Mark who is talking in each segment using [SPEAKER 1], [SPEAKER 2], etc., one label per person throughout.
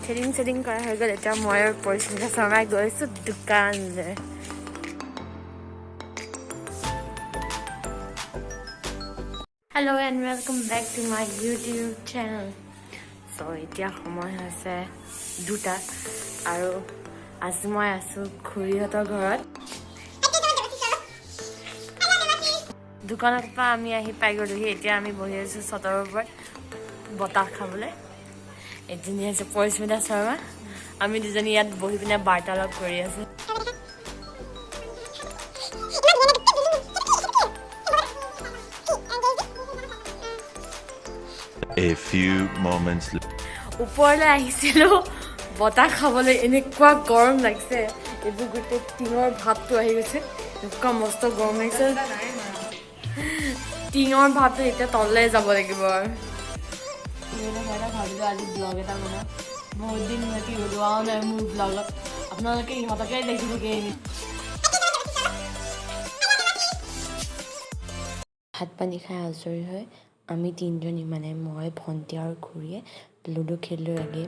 [SPEAKER 1] Setting কৰা হৈ গ'ল এতিয়া মই পৰিস্মিতা শৰ্মাই গৈছোঁ দোকানলৈ Hello and welcome back to my YouTube channel. So এতিয়া সময় হৈছে 2টা আৰু আজি মই আছো খুৰীহঁতৰ ঘৰত দোকানৰ পৰা আমি আহি পাই গ'লোহি এতিয়া আমি বহি আছো ছটৰ ওপৰত বতাহ খাবলৈ এজনী আছে পৰিস্মিতা শৰ্মা আমি দুজনী ইয়াত বহি পিনে বাৰ্তালাপ কৰি আছো
[SPEAKER 2] A few moments
[SPEAKER 1] ওপৰলৈ আহিছিলো বতাহ খাবলৈ এনেকুৱা গৰম লাগিছে এইবোৰ গোটেই টিঙৰ ভাৱটো আহি গৈছে এনেকুৱা মস্ত গৰম লাগিছে টিঙৰ ভাৱটো এতিয়া তললৈ যাব লাগিব আৰু ভাবিলো আজি ব্লগ এটা বনাওঁ বহুত দিন সিহঁতি ওলোৱাও নাই মোৰ ব্লগত আপোনালোকে ইহঁতকে দেখি থাকে ভাত পানী খাই আজৰি হৈ আমি তিনিজনী মানে মই ভণ্টি আৰু খুৰীয়ে লুডু খেলিলোঁ আগে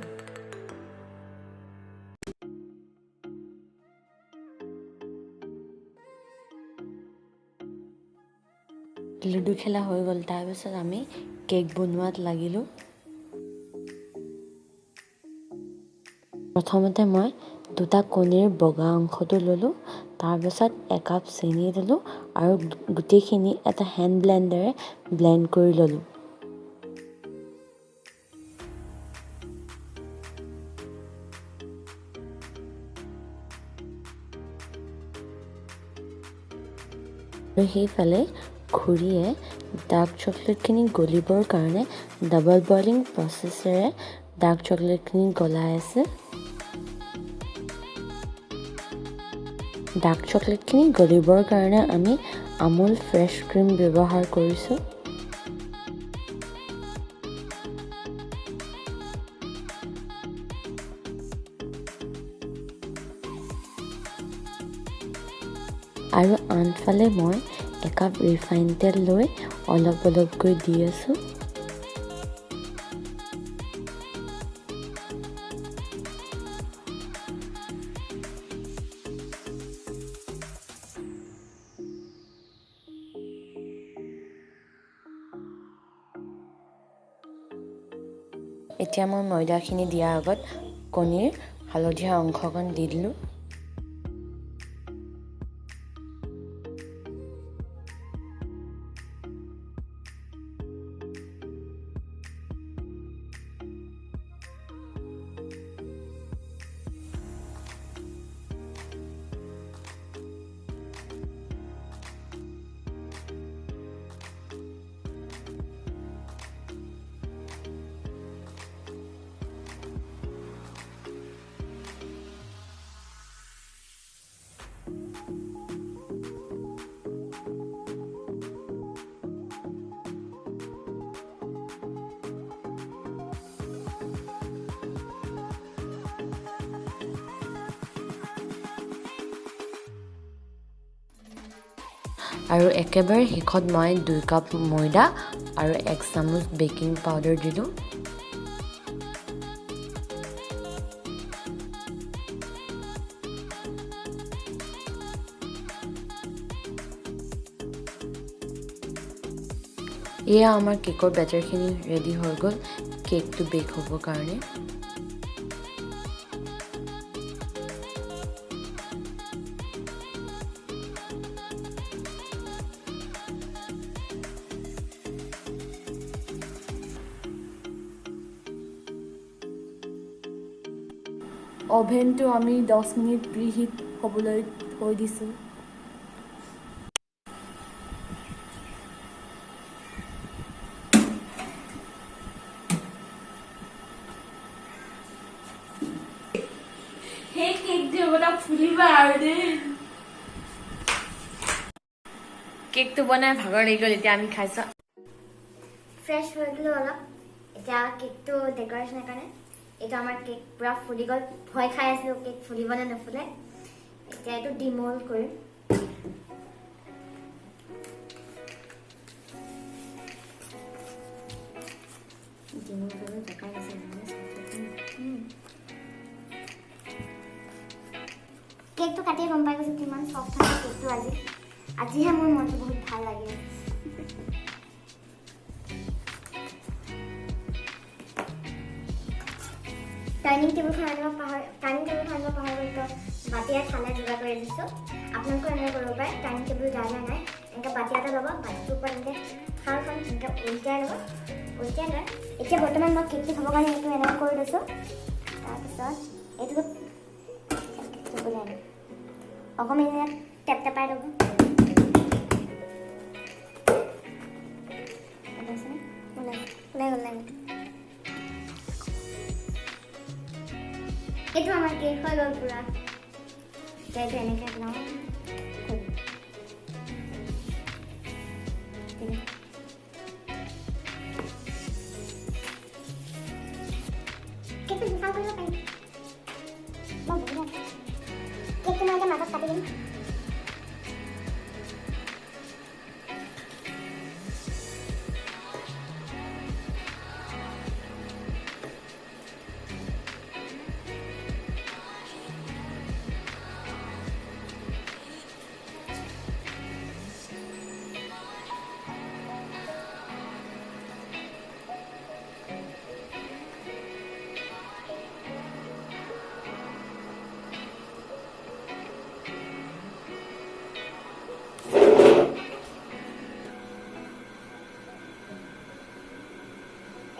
[SPEAKER 1] লুডু খেলা হৈ গ'ল তাৰপিছত আমি কেক বনোৱাত লাগিলোঁ প্ৰথমতে মই 2টা কণীৰ বগা অংশটো ল'লোঁ তাৰপিছত একাপ চেনি দিলোঁ আৰু গোটেইখিনি এটা হেণ্ড ব্লেণ্ডাৰে ব্লেণ্ড কৰি ল'লোঁ আৰু সেইফালে খুৰীয়ে ডাৰ্ক চকলেটখিনি গলিবৰ কাৰণে ডাবল বইলিং প্ৰচেছেৰে ডাৰ্ক চকলেটখিনি গলাই আছে ডাৰ্ক চকলেটখিনি গলিবৰ কাৰণে আমি আমুল ফ্ৰেছ ক্ৰীম ব্যৱহাৰ কৰিছোঁ আৰু আনফালে মই একাপ ৰিফাইন তেল লৈ অলপ অলপকৈ দি আছোঁ এতিয়া মই ময়দাখিনি দিয়াৰ আগত কণীৰ হালধীয়া অংশকণ দি দিলোঁ আৰু একেবাৰে শেষত মই 2 কাপ ময়দা আৰু 1 চামুচ বেকিং পাউডাৰ দিলোঁ এয়া আমাৰ কেকৰ বেটাৰখিনি ৰেডি হৈ গ'ল কেকটো বেক হ'বৰ কাৰণে অভেনটো আমি 10 মিনিট প্ৰিহিট হ'বলৈ থৈ দিছোঁ সেই কেক দিবটা ফুলিবা আৰু দেই কেকটো বনাই ভাগৰ লাগি গ'ল এতিয়া আমি খাইছোঁ ফ্ৰেছ হৈ গ'লো অলপ এতিয়া কেকটো ডেকৰেশ্যনৰ কাৰণে এটা আমাৰ কেক পুৰা ফুলি গ'ল ভয় খাই আছিলোঁ কেক ফুলিব নে নুফুলে এতিয়া এইটো ডিমল্ড কৰিম ডিমল্ড কৰিবলৈ জেগা আছে কেকটো কাটিয়ে গম পাই গৈছোঁ কিমান সফ্ট হয় কেকটো আজিহে মোৰ মনটো বহুত ভাল লাগে ডাইনিং টেবুলখন আনিব পাহৰি গ'লো বাতি আৰু ঠাণ্ডা যোগাৰ কৰি দিছোঁ আপোনালোকে এনেকৈ কৰিব পাৰে ডাইনিং টেবুল যা নাই এনেকৈ বাতি এটা ল'ব বাতিটোৰ ওপৰত এনেকৈ থালখন এনেকৈ উল্টাই ল'ব উল্টাই লয় এতিয়া বৰ্তমান মই কেকটো থ'বৰ কাৰণে এইটো এনেকৈ কৰি লৈছোঁ তাৰপিছত এইটো ওলাই আনিম অকণমান এনেকৈ টেপ টেপাই ল'ব ওলাই গ'ল এইটো আমাৰ কেক হৈ গ'ল পুৰা এইটো এনেকৈ লওঁ কেকটো জোখা কৰিব পাৰিম মই বহুত কেকটো মই এতিয়া মাজত কাটি দিম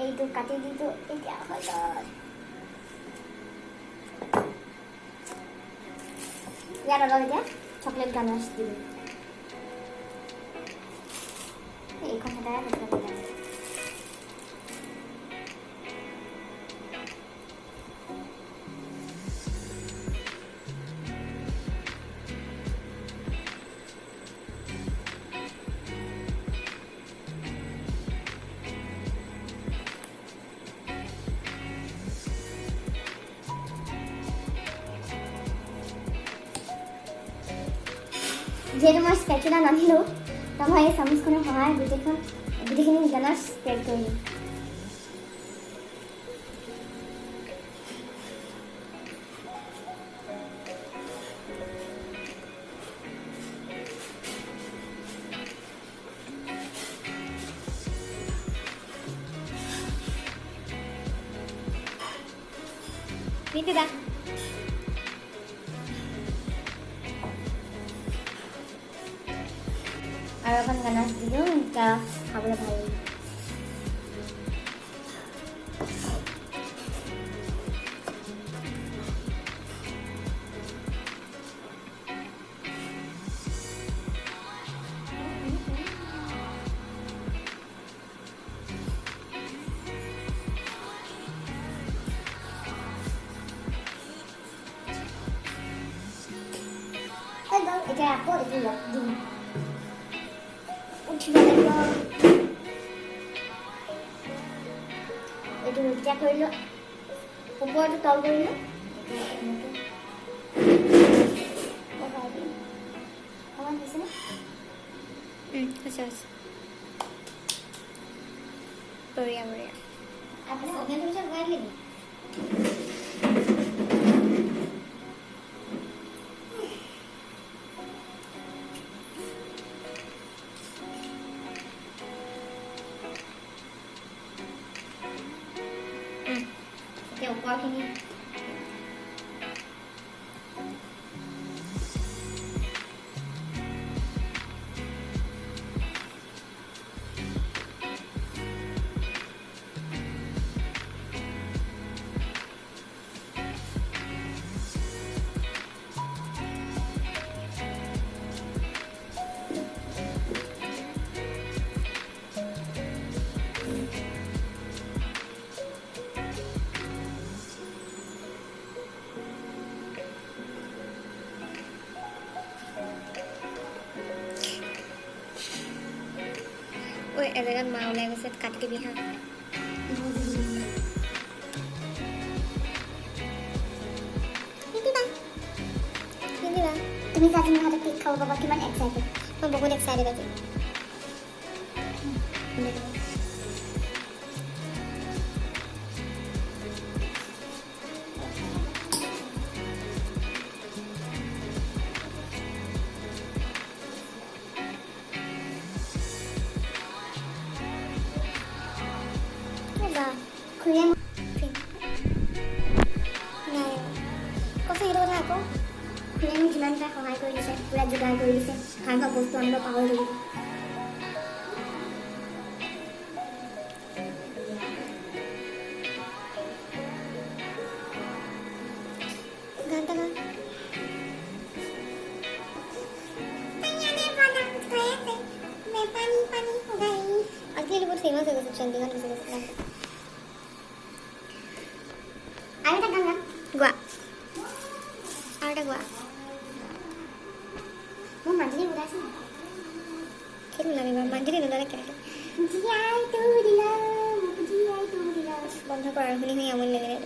[SPEAKER 1] এইটো কাটি দিছোঁ এতিয়া হৈ গ'ল ইয়াত অলপ এতিয়া চকলেট গানাছ দিলোঁ এইখন সদায় যিহেতু মই স্পেচুলা নানিলোঁ তো মই এই চামুচখনৰ সহায়ত গোটেইখিনি গানাছ স্প্ৰেড কৰিলোঁ Dá. আৰু এখন গানাছ দিলোঁ এটা খাবলৈ ভাল লাগে এতিয়া আকৌ এইটো লগ দিম উঠিব লাগিব এইটো উল্টা কৰিলোঁ ওপৰটো তল কৰিলোঁ অকণমান হৈছেনে হৈছে বঢ়িয়া বঢ়িয়া এতিয়া ওপৰখিনি ঐ এজেগাত মা ওলাই গৈছে কাটি দিবি হা তুমি আজি মোৰ হাতত কেক খাব পাবা কিমান এক্সাইটেড মই বহুত এক্সাইটেড আজি খুৰীয়ে মোক যিমান পাৰে সহায় কৰি দিছে, পুৰা যোগাৰ কৰি দিছে, খাই খোৱা বস্তু আনিব পাহৰি গ'লো। बहुत फेमस है सब चलती गाना किसी का आरे तक गाना गुआ आरे तक गुआ वो मंजरी बुला सी खेल लगे बा मंजरी बुला क्या है जियाई तू दिला बंद कर रखनी है अमन लगे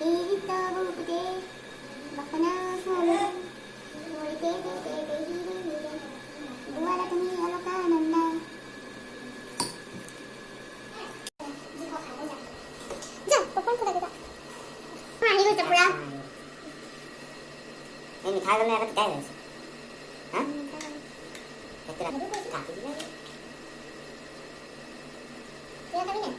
[SPEAKER 1] ए तो बुपदे बखना सोले ओए दे बुआला तुम्ही अलोका नन्ना मिठाई में अगर क्या है हां कितना काफी दिया क्या करेंगे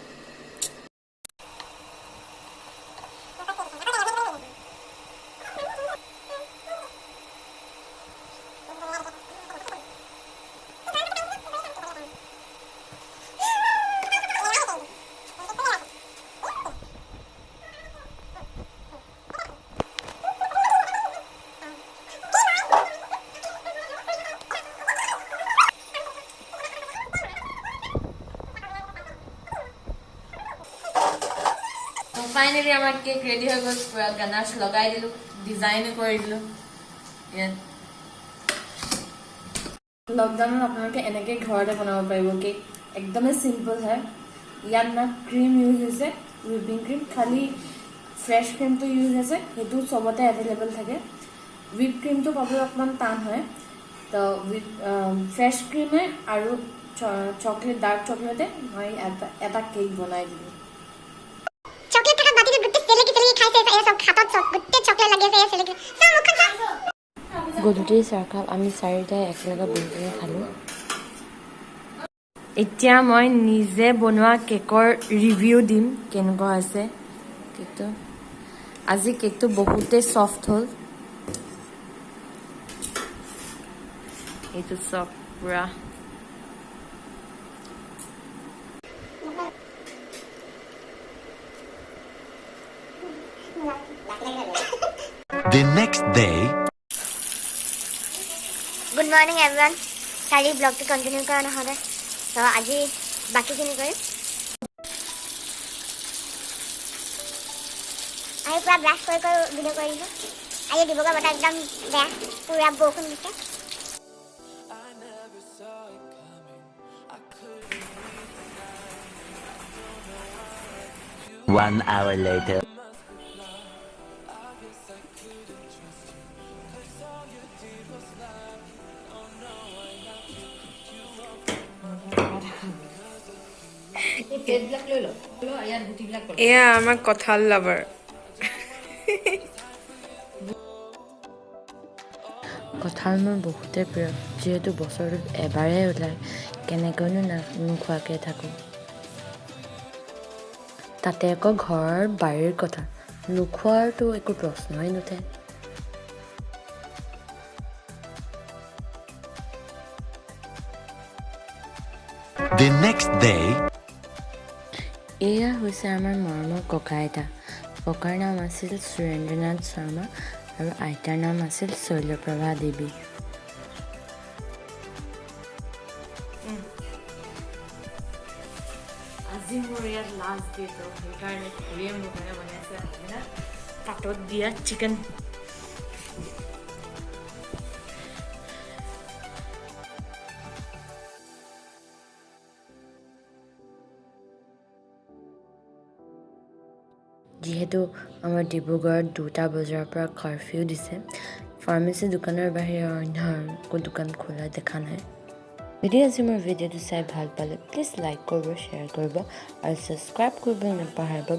[SPEAKER 3] फाइनली आमार केक रेडी हो गल पूरा गनाश लगाई दिलु डिजाइन कर दिलु लॉकडाउन में आपन के एनेके घरते बनाबो पाइबो केक एकदम सिंपल है यार ना क्रीम यूज होइसे व्हिपिंग क्रीम खाली फ्रेश क्रीम तो यूज होइसे हेतु सबते अवेलेबल থাকে व्हिप क्रीम तो पाबो अपमान टान है तो फ्रेश क्रीम है और चॉकलेट डार्क चॉकलेट है एटा केक बनाई दिलु গধূলি চাহ কাপ আমি চাৰিটাই একেলগে বহি খালো এতিয়া মই নিজে বনোৱা কেকৰ ৰিভিউ দিম কেনেকুৱা আছে কেকটো আজি কেকটো বহুতে সফট হ'ল এইটো সব পুৰা
[SPEAKER 2] The next day.
[SPEAKER 1] Good morning everyone. Sari vlog to continue करना होगा. तो आज ही बाकी की नहीं करें. आज पूरा ब्रश कर वीडियो करें जो. आज डिब्बा का बटा एकदम गया. पूरा बोखन दिखता.
[SPEAKER 2] One hour later.
[SPEAKER 3] এয়া আমার কঁঠাল লাভার কঁঠাল মোৰ বহুতে প্ৰিয় যেহেতু বছৰত এবাৰে ওলায় কেনেকৈনো নোখোৱাকৈ থাকোঁ তাতে আকৌ ঘৰৰ বাৰীৰ কথা নোখোৱাৰতো একো প্ৰশ্নই নুঠে
[SPEAKER 2] The next day.
[SPEAKER 3] এয়া হৈছে আমাৰ মৰমৰ ককা আইতা ককাৰ নাম আছিল সুৰেন্দ্ৰনাথ শৰ্মা আৰু আইতাৰ নাম আছিল শৈলপ্ৰভা দেৱী আজি মোৰ ইয়াত লাষ্ট ডে তো সেইকাৰণে খুৰীয়ে মোৰ কাৰণে বনাইছে কাটত দিয়া চিকেন যিহেতু আমাৰ ডিব্ৰুগড়ত 2টা বজাৰ পৰা কাৰফিউ দিছে ফাৰ্মেসি দোকানৰ বাহিৰে অন্য কোনো দোকান খোলা দেখা নাই যদি আজি মোৰ ভিডিঅ'টো চাই ভাল পালে প্লিজ লাইক কৰিব শ্বেয়াৰ কৰিব আৰু সাবস্ক্ৰাইব কৰিব নাপাহৰিব